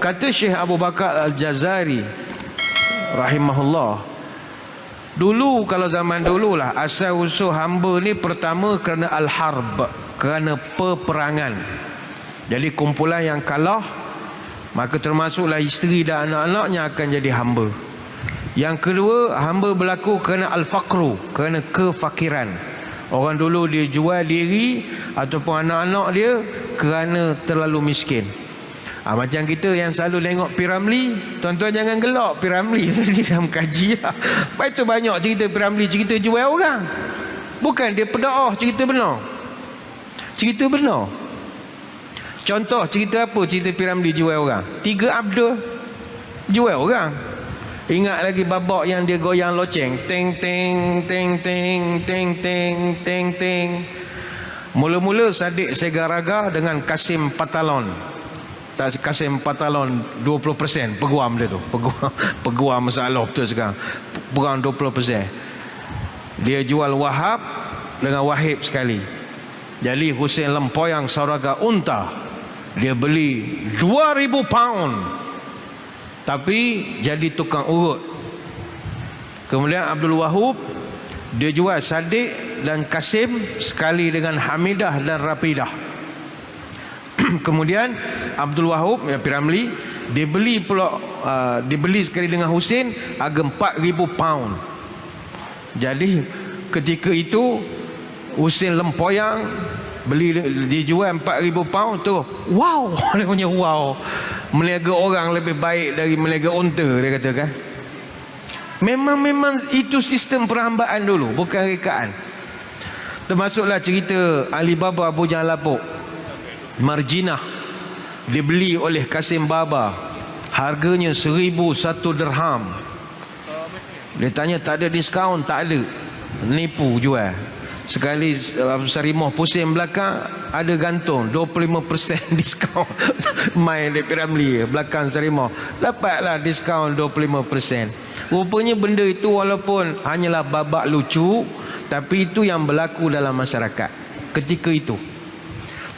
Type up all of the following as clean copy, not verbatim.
Kata Syekh Abu Bakar Al-Jazari rahimahullah, dulu kalau zaman dululah asal usul hamba ni pertama kerana al-harb, kerana peperangan. Jadi kumpulan yang kalah, maka termasuklah isteri dan anak-anaknya akan jadi hamba. Yang kedua, hamba berlaku kerana al-faqru, kerana kefakiran. Orang dulu dia jual diri ataupun anak-anak dia kerana terlalu miskin. Macam kita yang selalu tengok Piramli, tuan-tuan jangan gelak Piramli di dalam kaji. Lepas itu banyak cerita Piramli, cerita jual orang. Bukan dia pedaah, cerita benar. Cerita benar. Contoh cerita apa cerita Piramli jual orang? 3 Abdul jual orang. Ingat lagi babak yang dia goyang loceng, teng teng teng teng teng teng teng teng. Mula-mula Sadiq Segaraga dengan Kasim Patalon. Kasim Patalon 20% peguam dia tu, peguam masalah betul sekarang, peguam 20%. Dia jual Wahab dengan Wahib sekali. Jadi Hussein Lempoyang Sauraga Unta, dia beli 2,000 pound, tapi jadi tukang urut. Kemudian Abdul Wahub, dia jual Sadiq dan Kasim sekali dengan Hamidah dan Rapidah. Kemudian Abdul Wahub Piramli, dia beli pula dia beli sekali dengan Husin harga 4,000 pound. Jadi ketika itu Husin Lempoyang beli, dijual 4,000 pound tu, wow, dia punya wow, meniaga orang lebih baik dari meniaga unta, dia katakan. Memang itu sistem perhambaan dulu, bukan rekaan. Termasuklah cerita Alibaba Bujang Lapuk, Marjinah dibeli oleh Kasim Baba, harganya 1,001 dirham. Dia tanya tak ada diskaun, tak ada, nipu jual. Sekali Sarimah pusing belakang, ada gantung 25% diskaun. Main di Piramli belakang Sarimah, dapatlah diskaun 25%. Rupanya benda itu walaupun hanyalah babak lucu, tapi itu yang berlaku dalam masyarakat ketika itu.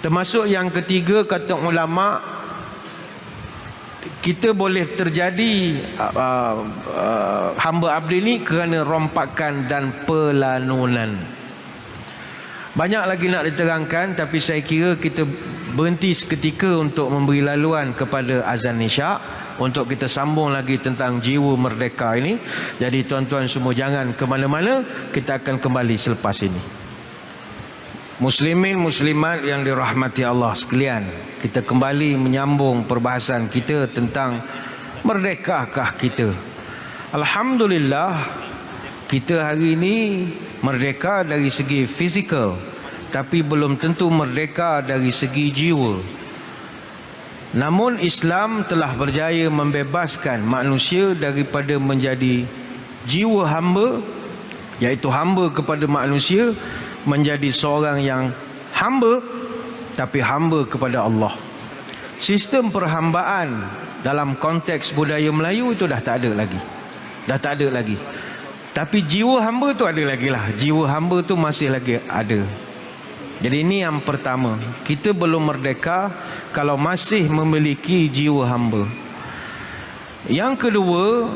Termasuk yang ketiga, kata ulama, kita boleh terjadi hamba abdi ni kerana rompakan dan pelanunan. Banyak lagi nak diterangkan, tapi saya kira kita berhenti seketika untuk memberi laluan kepada azan isyak, untuk kita sambung lagi tentang jiwa merdeka ini. Jadi tuan-tuan semua jangan ke mana-mana, kita akan kembali selepas ini. Muslimin muslimat yang dirahmati Allah sekalian, kita kembali menyambung perbahasan kita tentang merdekakah kita. Alhamdulillah, kita hari ini merdeka dari segi fizikal, tapi belum tentu merdeka dari segi jiwa. Namun Islam telah berjaya membebaskan manusia daripada menjadi jiwa hamba, iaitu hamba kepada manusia, menjadi seorang yang hamba, tapi hamba kepada Allah. Sistem perhambaan dalam konteks budaya Melayu itu dah tak ada lagi. Dah tak ada lagi. Tapi jiwa hamba tu ada lagi lah. Jiwa hamba tu masih lagi ada. Jadi ini yang pertama, kita belum merdeka kalau masih memiliki jiwa hamba. Yang kedua,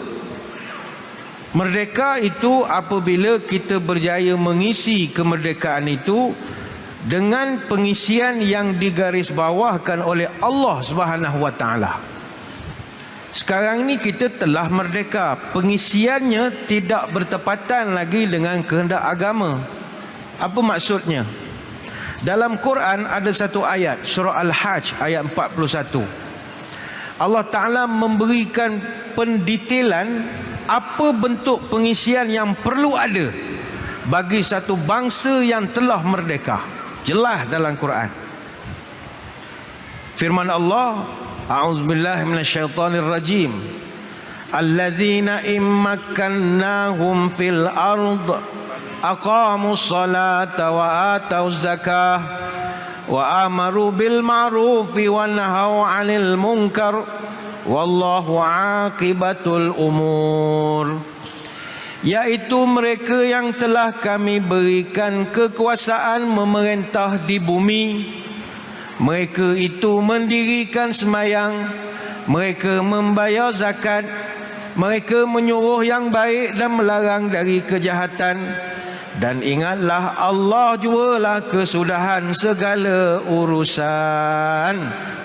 merdeka itu apabila kita berjaya mengisi kemerdekaan itu dengan pengisian yang digarisbawahkan oleh Allah Subhanahu wa taala. Sekarang ini kita telah merdeka, pengisiannya tidak bertepatan lagi dengan kehendak agama. Apa maksudnya? Dalam Quran ada satu ayat, surah Al-Hajj ayat 41. Allah Ta'ala memberikan pendetailan apa bentuk pengisian yang perlu ada bagi satu bangsa yang telah merdeka. Jelas dalam Quran. Firman Allah, a'udzubillahi minasyaitonirrajim, alladzina immakkannahum fil ard aqamus salata wa atauz zakah wa amaru bil ma'rufi wa nahaw 'anil munkar wallahu aqibatul umur. Yaitu mereka yang telah kami berikan kekuasaan memerintah di bumi. Mereka itu mendirikan sembahyang mereka membayar zakat, mereka menyuruh yang baik dan melarang dari kejahatan. Dan ingatlah Allah jualah kesudahan segala urusan.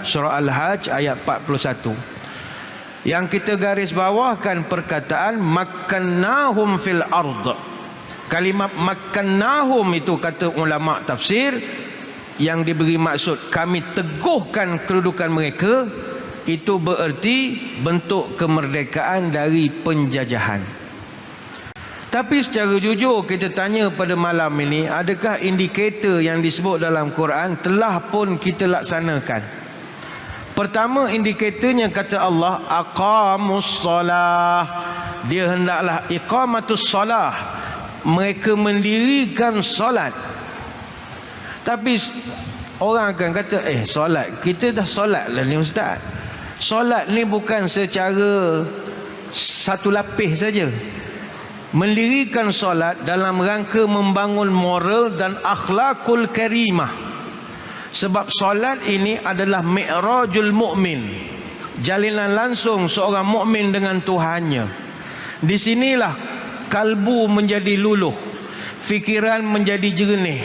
Surah Al-Hajj ayat 41. Yang kita garis bawahkan perkataan makkannahum fil ard. Kalimat makkannahum itu kata ulama tafsir yang diberi maksud kami teguhkan kedudukan mereka, itu bererti bentuk kemerdekaan dari penjajahan. Tapi secara jujur kita tanya pada malam ini, adakah indikator yang disebut dalam Quran telah pun kita laksanakan? Pertama indikatornya kata Allah aqamus solah. Dia hendaklah iqamatus solah, mereka mendirikan solat. Tapi orang akan kata solat, kita dah solat lah ni ustaz. Solat ni bukan secara satu lapis saja. Mendirikan solat dalam rangka membangun moral dan akhlakul karimah. Sebab solat ini adalah mi'rajul mu'min, jalinan langsung seorang mukmin dengan Tuhannya. Di sinilah kalbu menjadi luluh, fikiran menjadi jernih,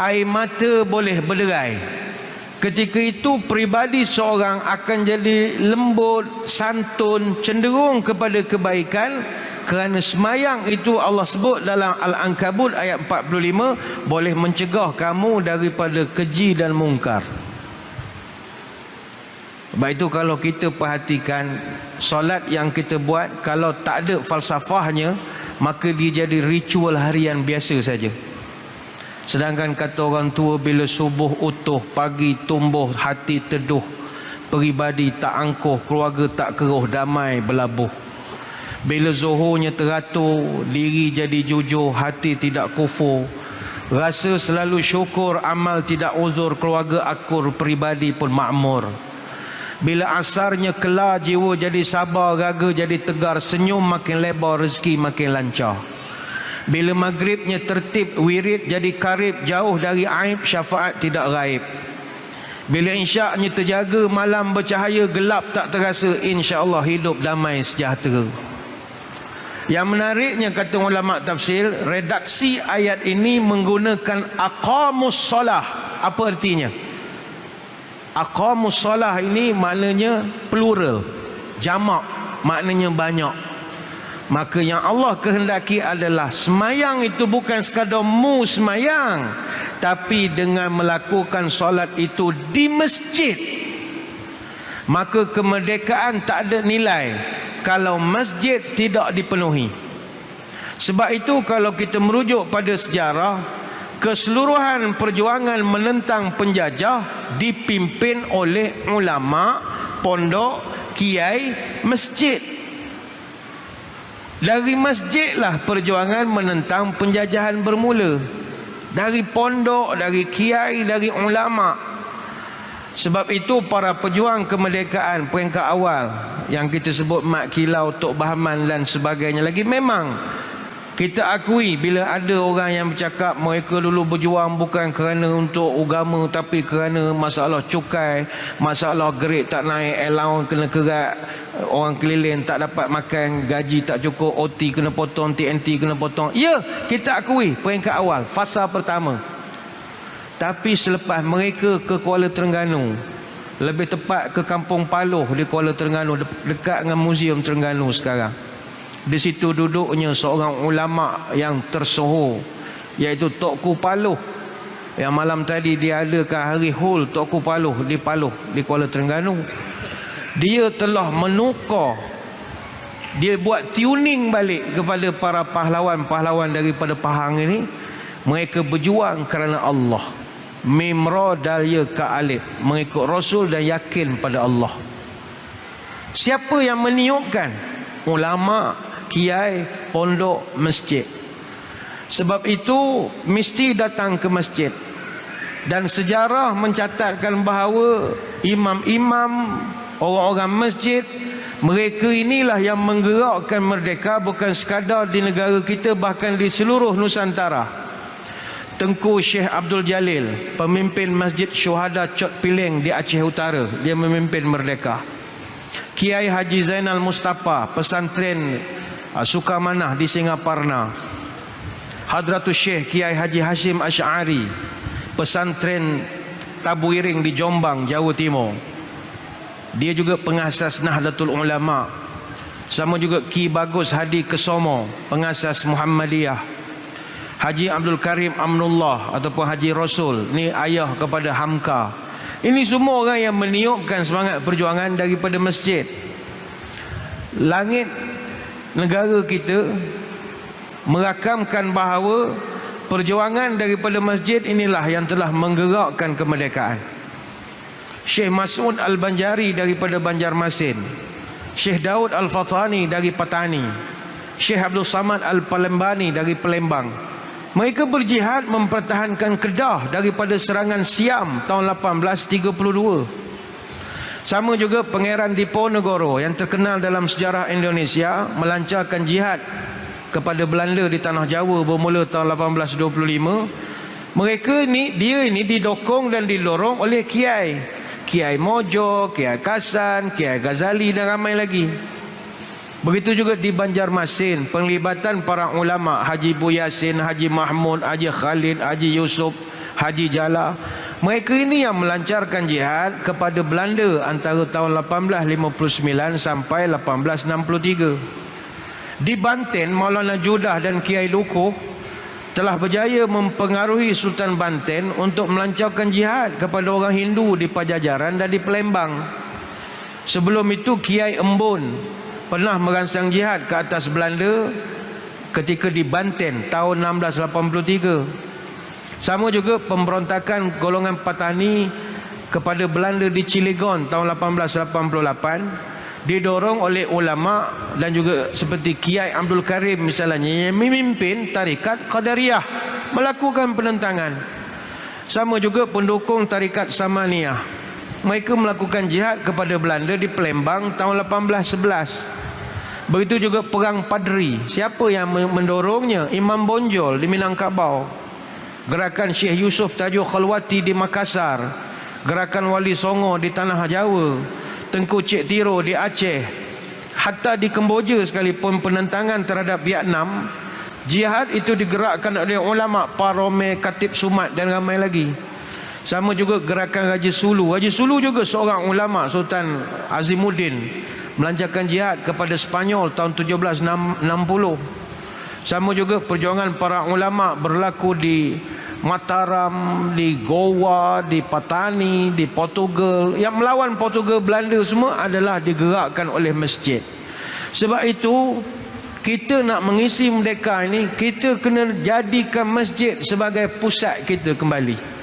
air mata boleh berderai. Ketika itu peribadi seorang akan jadi lembut, santun, cenderung kepada kebaikan. Kerana semayang itu Allah sebut dalam Al-Ankabut ayat 45 boleh mencegah kamu daripada keji dan mungkar. Sebab itu kalau kita perhatikan solat yang kita buat, kalau tak ada falsafahnya, maka dia jadi ritual harian biasa saja. Sedangkan kata orang tua, bila subuh utuh, pagi tumbuh, hati teduh, peribadi tak angkuh, keluarga tak keruh, damai berlabuh. Bila zuhurnya teratur, diri jadi jujur, hati tidak kufur, rasa selalu syukur, amal tidak uzur, keluarga akur, peribadi pun makmur. Bila asarnya kelar, jiwa jadi sabar, raga jadi tegar, senyum makin lebar, rezeki makin lancar. Bila maghribnya tertib, wirid jadi karib, jauh dari aib, syafaat tidak raib. Bila insyaknya terjaga, malam bercahaya, gelap tak terasa, insya-Allah hidup damai sejahtera. Yang menariknya kata ulama tafsir, redaksi ayat ini menggunakan aqamus solah. Apa artinya? Aqamus solah ini maknanya plural, jamak, maknanya banyak. Maka yang Allah kehendaki adalah semayang itu bukan sekadar mu semayang, tapi dengan melakukan solat itu di masjid. Maka kemerdekaan tak ada nilai kalau masjid tidak dipenuhi. Sebab itu kalau kita merujuk pada sejarah, keseluruhan perjuangan menentang penjajah dipimpin oleh ulama, pondok, kiai, masjid. Dari masjidlah perjuangan menentang penjajahan bermula. Dari pondok, dari kiai, dari ulama. Sebab itu para pejuang kemerdekaan peringkat awal yang kita sebut Mat Kilau, Tok Bahman dan sebagainya lagi, memang kita akui bila ada orang yang bercakap mereka dulu berjuang bukan kerana untuk agama, tapi kerana masalah cukai, masalah gerik tak naik, allowance kena kerat, orang keliling tak dapat makan, gaji tak cukup, OT kena potong, TNT kena potong. Ya, kita akui peringkat awal, fasa pertama. Tapi selepas mereka ke Kuala Terengganu, lebih tepat ke Kampung Paloh di Kuala Terengganu, dekat dengan Museum Terengganu sekarang, di situ duduknya seorang ulama yang tersohor, iaitu Tokku Paloh, yang malam tadi dia adakan hari hul Tokku Paloh di Kuala Terengganu. Dia telah menukar, dia buat tuning balik kepada para pahlawan-pahlawan daripada Pahang ini. Mereka berjuang kerana Allah, mim ra dal ka alif, mengikut Rasul dan yakin pada Allah. Siapa yang meniupkan? Ulama, kiai, pondok, masjid. Sebab itu mesti datang ke masjid. Dan sejarah mencatatkan bahawa imam-imam, orang-orang masjid, mereka inilah yang menggerakkan merdeka, bukan sekadar di negara kita, bahkan di seluruh Nusantara. Tengku Syekh Abdul Jalil, pemimpin Masjid Syuhada Cot Piling di Aceh Utara, dia memimpin merdeka. Kiai Haji Zainal Mustafa, pesantren Sukamanah di Singaparna. Hadratus Syekh Kiai Haji Hashim Asy'ari, pesantren Tabu Iring di Jombang, Jawa Timur. Dia juga pengasas Nahdlatul Ulama. Sama juga Ki Bagus Hadi Kesomo, pengasas Muhammadiyah. Haji Abdul Karim Amnullah ataupun Haji Rasul, ni ayah kepada Hamka. Ini semua orang yang meniupkan semangat perjuangan daripada masjid. Langit negara kita merakamkan bahawa perjuangan daripada masjid inilah yang telah menggerakkan kemerdekaan. Syekh Mas'ud Al-Banjari daripada Banjarmasin, Syekh Daud Al-Fatani dari Patani, Syekh Abdul Samad Al-Palembani dari Palembang. Mereka berjihad mempertahankan Kedah daripada serangan Siam tahun 1832. Sama juga Pangeran Diponegoro yang terkenal dalam sejarah Indonesia melancarkan jihad kepada Belanda di tanah Jawa bermula tahun 1825. Mereka ni, dia ini didokong dan didorong oleh Kiai Mojo, Kiai Kasan, Kiai Ghazali dan ramai lagi. Begitu juga di Banjarmasin, penglibatan para ulama Haji Bu Yasin, Haji Mahmud, Haji Khalid, Haji Yusuf, Haji Jala. Mereka ini yang melancarkan jihad kepada Belanda antara tahun 1859 sampai 1863. Di Banten, Maulana Judah dan Kiai Lukuh telah berjaya mempengaruhi Sultan Banten untuk melancarkan jihad kepada orang Hindu di Pajajaran dan di Palembang. Sebelum itu Kiai Embun pernah merangsang jihad ke atas Belanda ketika di Banten tahun 1683. Sama juga pemberontakan golongan Patani kepada Belanda di Cilegon tahun 1888 didorong oleh ulama dan juga seperti Kiai Abdul Karim misalnya yang memimpin tarikat Qadariyah melakukan penentangan. Sama juga pendukung tarikat Samaniyah, mereka melakukan jihad kepada Belanda di Palembang tahun 1811. Begitu juga perang Padri. Siapa yang mendorongnya? Imam Bonjol di Minangkabau, gerakan Syekh Yusuf Tajuh Khalwati di Makassar, gerakan Wali Songo di Tanah Jawa, Tengku Cik Tiro di Aceh, hatta di Kemboja sekalipun penentangan terhadap Vietnam, jihad itu digerakkan oleh ulama Parome, Khatib Sumat dan ramai lagi. Sama juga gerakan Haji Sulu. Haji Sulu juga seorang ulama, Sultan Azimuddin, melancarkan jihad kepada Spanyol tahun 1760. Sama juga perjuangan para ulama berlaku di Mataram, di Goa, di Patani, di Portugal. Yang melawan Portugal, Belanda semua adalah digerakkan oleh masjid. Sebab itu kita nak mengisi merdeka ini, kita kena jadikan masjid sebagai pusat kita kembali.